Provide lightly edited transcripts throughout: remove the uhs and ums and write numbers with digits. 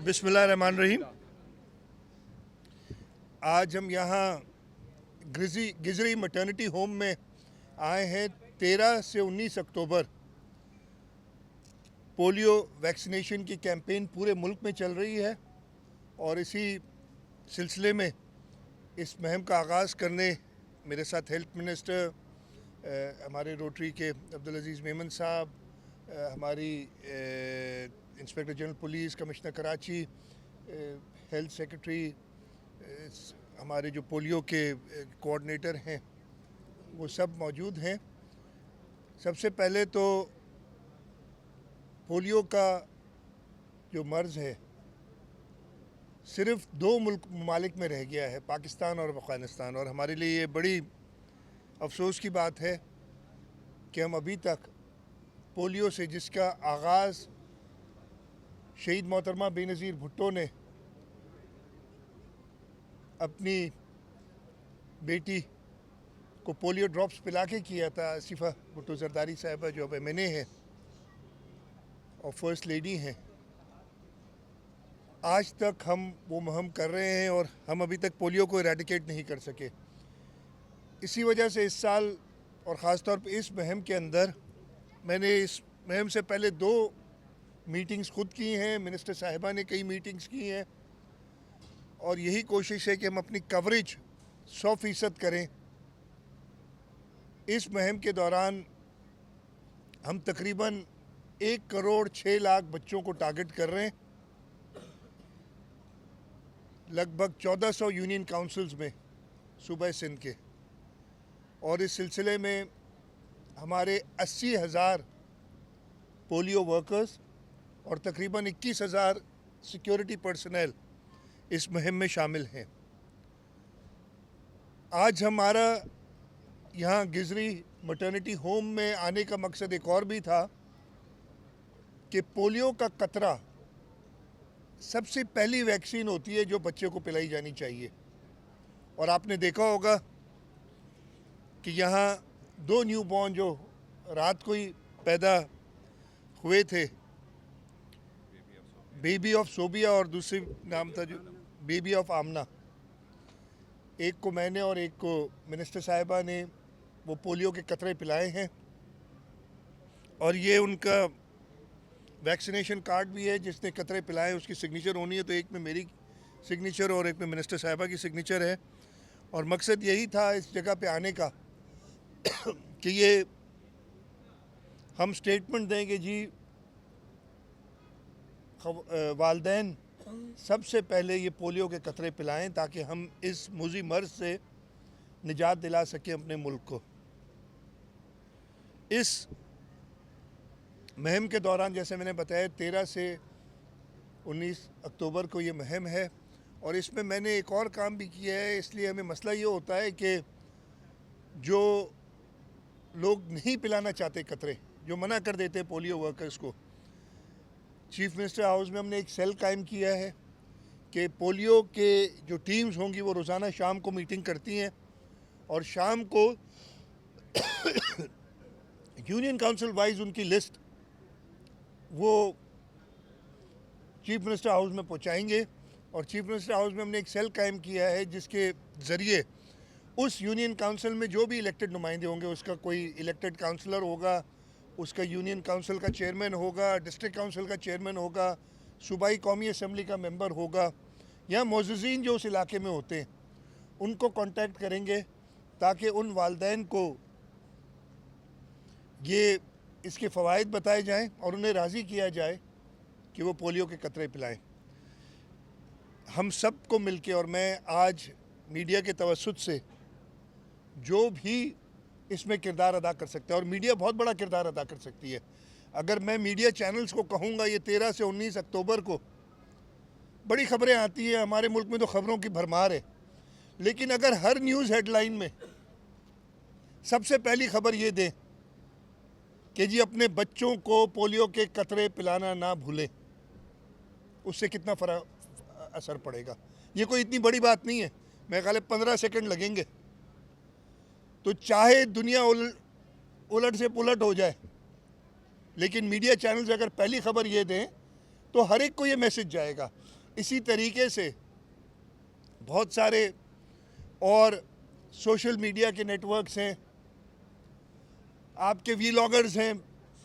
बिस्मिल्लाहिर्रहमानिर्रहीम। आज हम यहाँ गिजरी मैटरनिटी होम में आए हैं। 13 से 19 अक्टूबर पोलियो वैक्सीनेशन की कैंपेन पूरे मुल्क में चल रही है और इसी सिलसिले में इस मुहिम का आगाज़ करने मेरे साथ हेल्थ मिनिस्टर, हमारे रोटरी के अब्दुल अजीज़ मेमन साहब, हमारी inspector general police, commissioner Karachi, health secretary, हमारे जो पोलियो के कोऑर्डिनेटर हैं वो सब मौजूद हैं। सबसे पहले तो पोलियो का जो मर्ज़ है सिर्फ़ 2 ममालिक में रह गया है, पाकिस्तान और अफ़गानिस्तान, और हमारे लिए ये बड़ी अफसोस की बात है कि हम अभी तक पोलियो से, जिसका आगाज़ शहीद मोहतरमा बेनज़ीर भुट्टो ने अपनी बेटी को पोलियो ड्रॉप्स पिला के किया था, आसिफा भुट्टो जरदारी साहिबा जो अब MNA है और फर्स्ट लेडी हैं, आज तक हम वो मुहिम कर रहे हैं और हम अभी तक पोलियो को इरेडिकेट नहीं कर सके। इसी वजह से इस साल और ख़ास तौर पे इस मुहिम के अंदर मैंने इस मुहिम से पहले 2 मीटिंग्स खुद की हैं, मिनिस्टर साहिबा ने कई मीटिंग्स की हैं और यही कोशिश है कि हम अपनी कवरेज 100% करें। इस मुहिम के दौरान हम तकरीबन 1 करोड़ 6 लाख बच्चों को टारगेट कर रहे हैं, लगभग 1400 यूनियन काउंसिल्स में सूबा सिंध के, और इस सिलसिले में हमारे 80,000 पोलियो वर्कर्स और तकरीबन 21,000 सिक्योरिटी पर्सनल इस मुहिम में शामिल हैं। आज हमारा यहाँ गिजरी मैटरनिटी होम में आने का मकसद एक और भी था कि पोलियो का कतरा सबसे पहली वैक्सीन होती है जो बच्चे को पिलाई जानी चाहिए, और आपने देखा होगा कि यहाँ 2 न्यूबॉर्न जो रात को ही पैदा हुए थे, बेबी ऑफ सोबिया और दूसरी नाम था जो बेबी ऑफ आमना, एक को मैंने और एक को मिनिस्टर साहिबा ने वो पोलियो के कतरे पिलाए हैं, और ये उनका वैक्सीनेशन कार्ड भी है। जिसने कतरे पिलाए उसकी सिग्नेचर होनी है, तो एक में मेरी सिग्नेचर और एक में मिनिस्टर साहिबा की सिग्नेचर है। और मकसद यही था इस जगह पे आने का कि ये हम स्टेटमेंट दें कि जी वालदैन सबसे पहले ये पोलियो के कतरे पिलाएं ताकि हम इस मुज़ी मर्ज़ से निजात दिला सकें अपने मुल्क को। इस मुहिम के दौरान जैसे मैंने बताया 13 से 19 अक्टूबर को ये मुहिम है, और इसमें मैंने एक और काम भी किया है। इसलिए हमें मसला ये होता है कि जो लोग नहीं पिलाना चाहते कतरे, जो मना कर देते हैं पोलियो वर्कर्स को, चीफ मिनिस्टर हाउस में हमने एक सेल कायम किया है कि पोलियो के जो टीम्स होंगी वो रोज़ाना शाम को मीटिंग करती हैं और शाम को यूनियन काउंसिल वाइज उनकी लिस्ट वो चीफ मिनिस्टर हाउस में पहुंचाएंगे। और चीफ मिनिस्टर हाउस में हमने एक सेल कायम किया है जिसके ज़रिए उस यूनियन काउंसिल में जो भी इलेक्टेड नुमाइंदे होंगे, उसका कोई इलेक्टेड काउंसलर होगा, उसका यूनियन काउंसिल का चेयरमैन होगा, डिस्ट्रिक्ट काउंसिल का चेयरमैन होगा, सूबाई कौमी असम्बली का मेंबर होगा, या मोअज़्ज़िज़ीन जो उस इलाके में होते हैं उनको कांटेक्ट करेंगे ताकि उन वालिदैन को ये इसके फ़वाइद बताए जाएं और उन्हें राज़ी किया जाए कि वो पोलियो के कतरे पिलाएं। हम सब को मिलके, और मैं आज मीडिया के तवस्सुत से जो भी इसमें किरदार अदा कर सकता है, और मीडिया बहुत बड़ा किरदार अदा कर सकती है। अगर मैं मीडिया चैनल्स को कहूँगा ये 13 से 19 अक्टूबर को बड़ी ख़बरें आती हैं, हमारे मुल्क में तो ख़बरों की भरमार है, लेकिन अगर हर न्यूज़ हेडलाइन में सबसे पहली ख़बर ये दें कि जी अपने बच्चों को पोलियो के कतरे पिलाना ना भूलें, उससे कितना असर पड़ेगा। ये कोई इतनी बड़ी बात नहीं है, मेरे ख्याल 15 सेकंड लगेंगे, तो चाहे दुनिया उलट से पुलट हो जाए, लेकिन मीडिया चैनल्स अगर पहली खबर ये दें तो हर एक को ये मैसेज जाएगा। इसी तरीके से बहुत सारे और सोशल मीडिया के नेटवर्क्स हैं, आपके वीलॉगर्स हैं,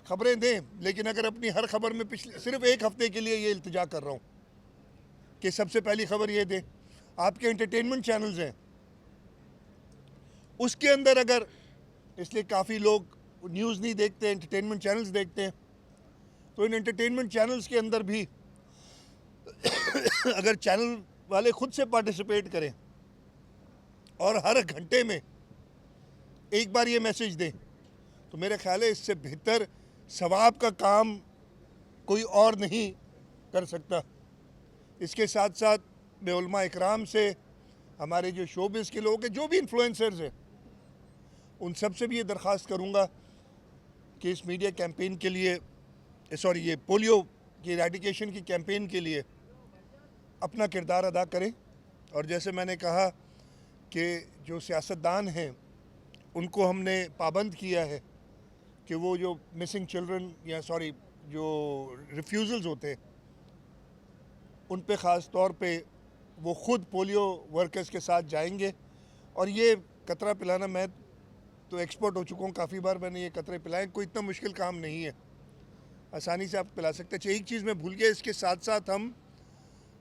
खबरें दें, लेकिन अगर अपनी हर खबर में पिछले सिर्फ एक हफ्ते के लिए ये इल्तिजा कर रहा हूँ कि सबसे पहली खबर ये दें। आपके एंटरटेनमेंट चैनल्स हैं, उसके अंदर अगर, इसलिए काफ़ी लोग न्यूज़ नहीं देखते, एंटरटेनमेंट चैनल्स देखते हैं, तो इन एंटरटेनमेंट चैनल्स के अंदर भी अगर चैनल वाले खुद से पार्टिसिपेट करें और हर घंटे में एक बार ये मैसेज दें, तो मेरा ख्याल है इससे बेहतर सवाब का काम कोई और नहीं कर सकता। इसके साथ साथ मैं उलमा इकराम से, हमारे जो शोबिस के लोग हैं, जो भी इन्फ्लुएंसर्स हैं, उन सब से भी ये दरख्वास्त करूँगा कि इस मीडिया कैंपेन के लिए, सॉरी, ये पोलियो की इरेडिकेशन की कैंपेन के लिए अपना किरदार अदा करें। और जैसे मैंने कहा कि जो सियासतदान हैं उनको हमने पाबंद किया है कि वो जो मिसिंग चिल्ड्रन या सॉरी जो रिफ्यूज़ल्स होते हैं उन पे ख़ास तौर पे वो ख़ुद पोलियो वर्कर्स के साथ जाएंगे। और ये कतरा पिलाना, मैं तो एक्सपर्ट हो चुका हूँ, काफ़ी बार मैंने ये कतरे पिलाए, कोई इतना मुश्किल काम नहीं है, आसानी से आप पिला सकते हैं। एक चीज़ मैं भूल गया, इसके साथ साथ हम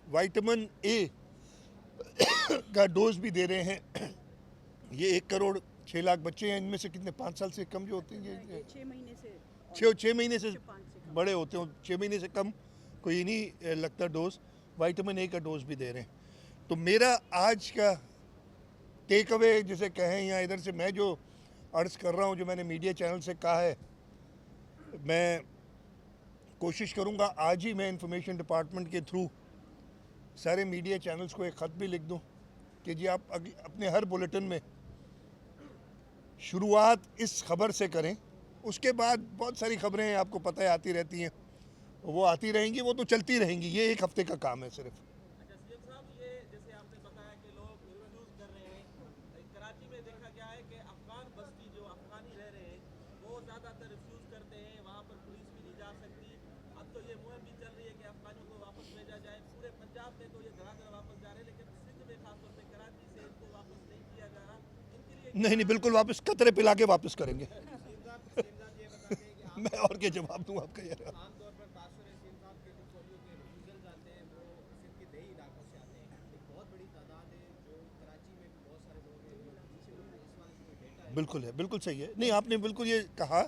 विटामिन ए का डोज भी दे रहे हैं। ये 1,06,00,000 बच्चे हैं, इनमें से कितने 5 साल से कम जो होते हैं, 6 महीने से 6 महीने से बड़े होते हैं, 6 महीने से कम कोई नहीं लगता डोज, विटामिन ए का डोज भी दे रहे हैं। तो मेरा आज का टेक अवे जिसे कहें, या इधर से मैं जो अर्ज़ कर रहा हूँ, जो मैंने मीडिया चैनल से कहा है, मैं कोशिश करूँगा आज ही मैं इंफॉर्मेशन डिपार्टमेंट के थ्रू सारे मीडिया चैनल्स को एक ख़त भी लिख दूँ कि जी आप अपने हर बुलेटिन में शुरुआत इस खबर से करें। उसके बाद बहुत सारी खबरें आपको पता है आती रहती हैं, वो आती रहेंगी, वो तो चलती रहेंगी, ये एक हफ्ते का काम है सिर्फ। अच्छा सीएम साहब, ये जैसे आपने बताया कि लोग रिफ्यूज कर रहे हैं, कराची में देखा गया है कि अफगान बस्ती जो अफगानी रह रहे हैं वो ज़्यादातर रिफ्यूज करते हैं, वहाँ पर पुलिस भी नहीं जा सकती। अब तो ये मुहिम भी चल रही है कि अफगानियों को वापस भेजा जाए। पूरे पंजाब में तो ये धड़ा वापस जा रहे हैं, लेकिन सिंध में खासतौर पर कराची से इनको वापस नहीं किया जा रहा। इनके लिए नहीं, बिल्कुल वापस कतरे पिला के वापस करेंगे। मैं और क्या जवाब दूँ आपका यार। आमतौर पर तासुर है सीएम साहब के जो पोलियो के रिफ्यूजल आते हैं वो सिंध के देही इलाकों से आते हैं, एक बहुत बड़ी तादाद है जो कराची में भी बहुत सारे लोग हैं जो पीछे हुए हैं, इस वाले से कोई डेटा है? बिल्कुल है, बिल्कुल सही है। नहीं, आपने बिल्कुल ये कहा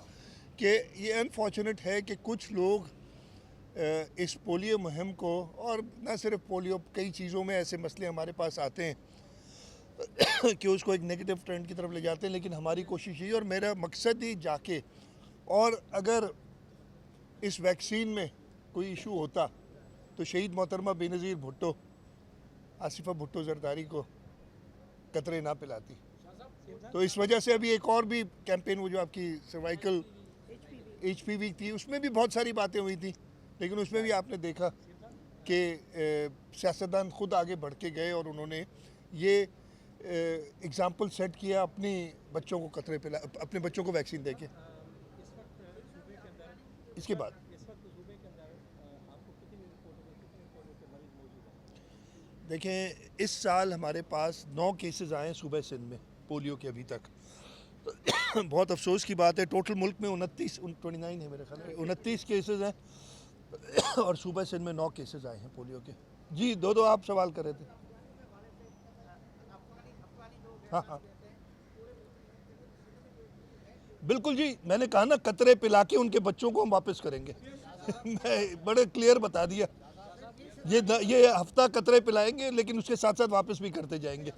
कि ये अनफॉर्चुनेट है कि कुछ लोग इस पोलियो मुहिम को, और न सिर्फ पोलियो, कई चीज़ों में ऐसे मसले हमारे पास आते हैं कि उसको एक नेगेटिव ट्रेंड की तरफ ले जाते हैं। लेकिन हमारी कोशिश यही, और मेरा मकसद ही जाके, और अगर इस वैक्सीन में कोई इशू होता तो शहीद मोहतरमा बेनज़ीर भुट्टो, आसिफा भुट्टो जरदारी को कतरे ना पिलाती। तो इस वजह से अभी एक और भी कैंपेन, वो जो आपकी सर्वाइकल HPV थी, उसमें भी बहुत सारी बातें हुई थी, लेकिन उसमें भी आपने देखा कि सियासतदान खुद आगे बढ़ के गए और उन्होंने ये एग्ज़ाम्पल सेट किया अपनी बच्चों को कतरे पिला, अपने बच्चों को वैक्सीन दे के। इसके बाद देखें, इस साल हमारे पास 9 केसेस आए हैं सूबे सिंध में पोलियो के अभी तक। बहुत अफसोस की बात है, टोटल मुल्क में 29 है मेरे ख्याल में, 29 केसेस हैं और सूबे सिंध में 9 केसेस आए हैं पोलियो के। जी, दो आप सवाल कर रहे थे। हाँ, बिल्कुल जी, मैंने कहा ना, कतरे पिला के उनके बच्चों को हम वापस करेंगे। मैं बड़े क्लियर बता दिया, ये हफ्ता कतरे पिलाएंगे, लेकिन उसके साथ साथ वापस भी करते जाएंगे।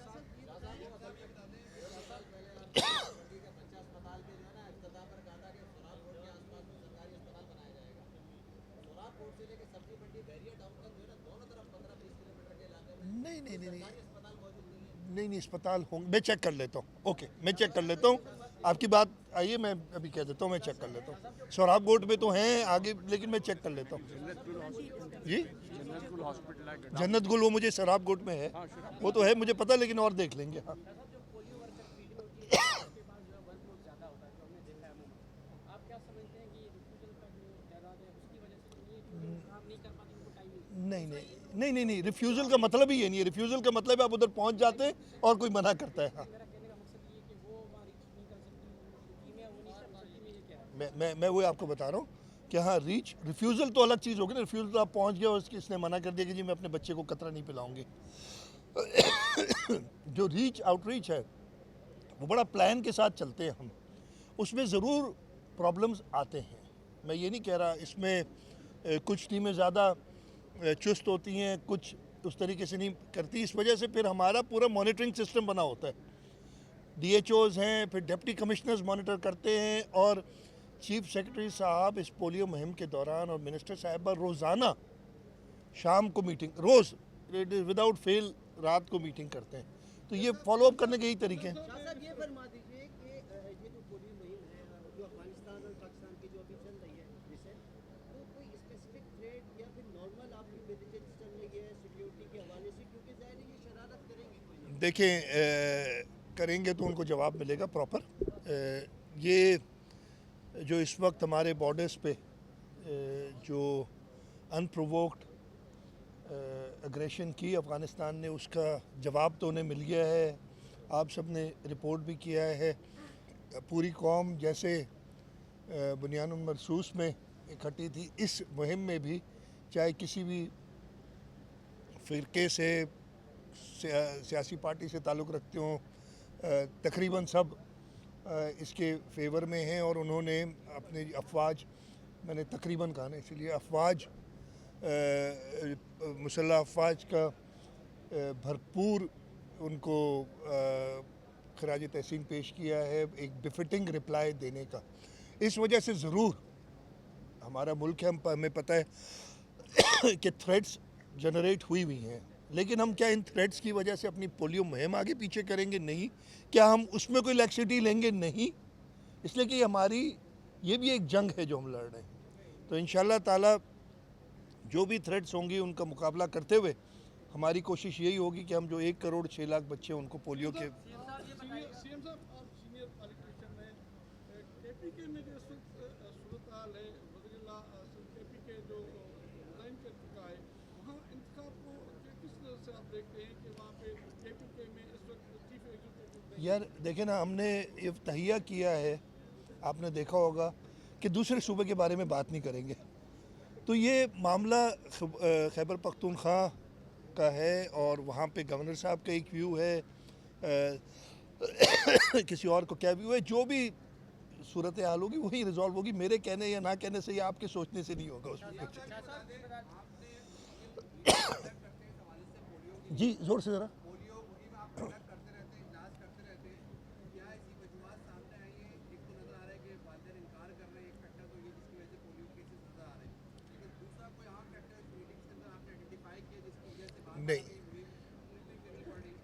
नहीं, अस्पताल होंगे, मैं चेक कर लेता हूँ। ओके, मैं चेक कर लेता हूँ, आपकी बात आइए, मैं अभी कह देता हूँ, मैं चेक कर लेता हूँ। सोराब गोट में तो हैं आगे, लेकिन मैं चेक कर लेता हूँ। जी, जन्नत गुल वो मुझे शराब गोट में है, वो तो है मुझे पता, लेकिन और देख लेंगे। हाँ, नहीं, रिफ्यूज़ल का मतलब ही ये नहीं है। रिफ्यूज़ल का मतलब है आप उधर पहुंच जाते हैं और कोई मना करता है। हाँ, मैं वही आपको बता रहा हूँ कि हाँ, रिफ्यूज़ल तो अलग चीज़ होगी ना। रिफ्यूज़ल तो आप पहुंच गए और इसने मना कर दिया कि जी मैं अपने बच्चे को कतरा नहीं पिलाऊंगी। जो आउटरीच है वो बड़ा प्लान के साथ चलते हैं हम, उसमें ज़रूर प्रॉब्लम्स आते हैं। मैं ये नहीं कह रहा इसमें कुछ टीमें ज़्यादा चुस्त होती हैं, कुछ उस तरीके से नहीं करती। इस वजह से फिर हमारा पूरा मॉनिटरिंग सिस्टम बना होता है। DHOs हैं, फिर डिप्टी कमिश्नर्स मॉनिटर करते हैं और चीफ सेक्रेटरी साहब इस पोलियो मुहिम के दौरान और मिनिस्टर साहबा रोज़ाना शाम को मीटिंग, रोज़ विदाउट फेल रात को मीटिंग करते हैं। तो ये फॉलो अप करने के यही तरीके हैं। शाह साहब ये फरमा दीजिए कि ये जो पोलियो मुहिम है जो अफगानिस्तान और पाकिस्तान की जो अभी चल रही है रिसेंट, तो कोई स्पेसिफिक थ्रेट या फिर नॉर्मल आपकी इंटेलिजेंस चल रही है सिक्योरिटी के हवाले से, क्योंकि ज़ाहिर है ये शरारत करेंगे कोई ना। देखें, करेंगे तो उनको जवाब मिलेगा प्रॉपर। ये जो इस वक्त हमारे बॉर्डर्स पे जो अनप्रोवोक्ड अग्रेशन की अफ़गानिस्तान ने, उसका जवाब तो उन्हें मिल गया है। आप सब ने रिपोर्ट भी किया है। पूरी कौम जैसे बुनियान मरसूस में इकट्ठी थी, इस मुहिम में भी चाहे किसी भी फ़िरके से, सियासी पार्टी से ताल्लुक़ रखते हों, तकरीबन सब इसके फेवर में हैं। और उन्होंने अपने अफवाज, मैंने तकरीबन कहा ना इसलिए, अफवाज मुसल्लह अफवाज का भरपूर उनको खराज तहसीन पेश किया है, एक बिफिटिंग रिप्लाई देने का। इस वजह से ज़रूर हमारा मुल्क है, हमें पता है कि थ्रेट्स जनरेट हुई हैं, लेकिन हम क्या इन थ्रेट्स की वजह से अपनी पोलियो मुहिम आगे पीछे करेंगे? नहीं। क्या हम उसमें कोई लैक्सिटी लेंगे? नहीं। इसलिए कि हमारी ये भी एक जंग है जो हम लड़ रहे हैं। तो इंशाल्लाह ताला जो भी थ्रेट्स होंगी उनका मुकाबला करते हुए हमारी कोशिश यही होगी कि हम जो 1 करोड़ 6 लाख बच्चे उनको पोलियो के सीएम साहब आप सीनियर पॉलिटिशियन हैं, केपीके में जो सूरत हाल है, वज़ीर-ए-आला केपीके जो रिजाइन कर चुका है, वहाँ इंतखाब को किस तरह से आप देखते हैं कि वहाँ पे केपीके में इस वक्त चीफ एग्जीक्यूटिव? यार देखें ना, हमने ये तहिया किया है, आपने देखा होगा कि दूसरे सूबे के बारे में बात नहीं करेंगे। तो ये मामला खैबर पख्तूनख्वा का है और वहाँ पे गवर्नर साहब का एक व्यू है, किसी और को क्या व्यू है। जो भी सूरत हाल होगी वही रिजॉल्व होगी। मेरे कहने या ना कहने से या आपके सोचने से नहीं होगा उसमें कुछ। जी ज़ोर से ज़रा।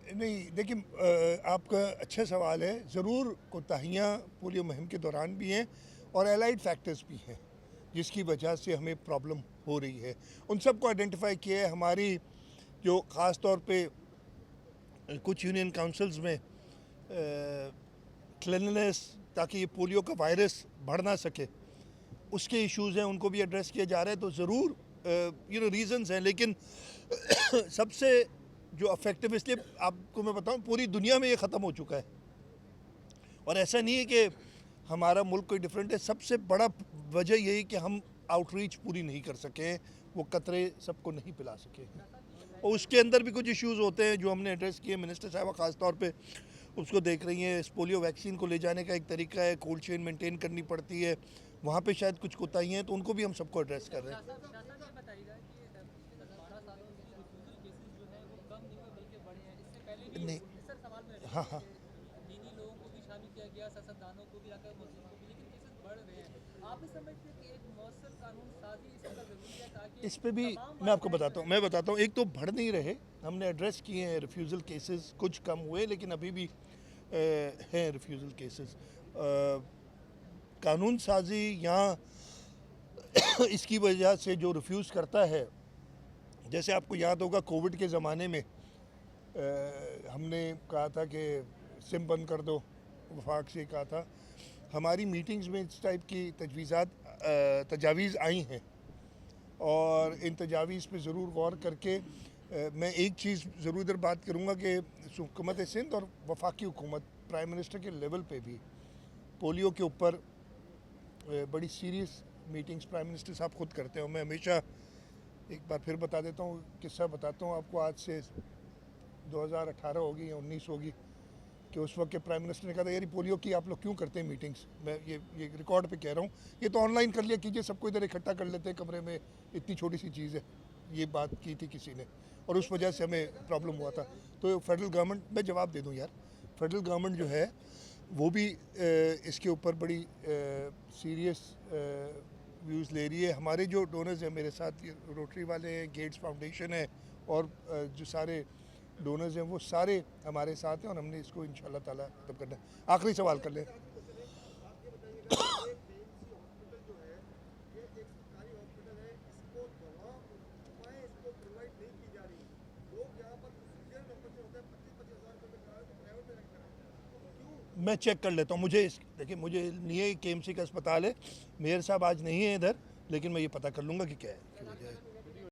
नहीं, देखिए, आपका अच्छा सवाल है। ज़रूर कोताहियाँ पोलियो मुहिम के दौरान भी हैं और एलाइड फैक्टर्स भी हैं जिसकी वजह से हमें प्रॉब्लम हो रही है। उन सब को आइडेंटिफाई किया है। हमारी जो ख़ास तौर पे कुछ यूनियन काउंसिल्स में क्लीनलीनेस, ताकि ये पोलियो का वायरस बढ़ ना सके, उसके इश्यूज़ हैं, उनको भी एड्रेस किया जा रहा है। तो ज़रूर रीज़न्स हैं, लेकिन सबसे जो अफेक्टिव, इसलिए आपको मैं बताऊं, पूरी दुनिया में ये ख़त्म हो चुका है और ऐसा नहीं है कि हमारा मुल्क कोई डिफरेंट है। सबसे बड़ा वजह यही कि हम आउटरीच पूरी नहीं कर सके, वो कतरे सबको नहीं पिला सके। और उसके अंदर भी कुछ इश्यूज़ होते हैं जो हमने एड्रेस किए। मिनिस्टर साहब ख़ास तौर पे उसको देख रही हैं। इस पोलियो वैक्सीन को ले जाने का एक तरीका है, कोल्ड चेन मेंटेन करनी पड़ती है, वहाँ पे शायद कुछ कोताहियाँ हैं, तो उनको भी हम सबको एड्रेस कर रहे हैं। नहीं, हाँ हाँ, दीनी लोगों को भी शामिल किया गया, सियासतदानों को भी, मस्जिद को भी, लेकिन केसेस बढ़ रहे हैं। आप भी समझते हैं कि एक मौसर कानून साजी इसका ज़रूरी है ताकि इस पे भी मैं आपको बताता हूँ। एक तो बढ़ नहीं रहे, हमने एड्रेस किए हैं रिफ्यूज़ल केसेस, कुछ कम हुए लेकिन अभी भी हैं रिफ्यूज़ल केसेस। कानून साजी यहाँ इसकी वजह से जो रिफ्यूज़ करता है, जैसे आपको याद होगा कोविड के ज़माने में हमने कहा था कि सिम बंद कर दो, वफाक से कहा था। हमारी मीटिंग्स में इस टाइप की तजावीज़ आई हैं और इन तजावीज़ पे ज़रूर गौर करके मैं एक चीज़ ज़रूर इधर बात करूँगा कि हुकूमत सिंध और वफाकी हुकूमत प्राइम मिनिस्टर के लेवल पे भी पोलियो के ऊपर बड़ी सीरियस मीटिंग्स प्राइम मिनिस्टर साहब खुद करते हैं। मैं हमेशा एक बार फिर बता देता हूँ, किस्सा बताता हूँ आपको। आज से 2018 होगी या 19 होगी कि उस वक्त के प्राइम मिनिस्टर ने कहा था यार पोलियो की आप लोग क्यों करते हैं मीटिंग्स। मैं ये रिकॉर्ड पे कह रहा हूँ, ये तो ऑनलाइन कर लिया कीजिए, सबको इधर इकट्ठा कर लेते हैं कमरे में, इतनी छोटी सी चीज़ है। ये बात की थी किसी ने और उस वजह से हमें प्रॉब्लम हुआ था। तो फेडरल गवर्नमेंट, मैं जवाब दे दूँ यार, फेडरल गवर्नमेंट जो है वो भी इसके ऊपर बड़ी सीरियस व्यूज़ ले रही है। हमारे जो डोनर्स हैं मेरे साथ, रोटरी वाले हैं, गेट्स फाउंडेशन है और जो सारे डोनर्स हैं वो सारे हमारे साथ हैं और हमने इसको इंशाल्लाह ताला खत्म करना है। आखिरी सवाल कर लें। मैं चेक कर लेता हूँ, देखिए मुझे नहीं है KMC का अस्पताल है, मेयर साहब आज नहीं है इधर, लेकिन मैं ये पता कर लूँगा कि क्या है, क्या वजह है।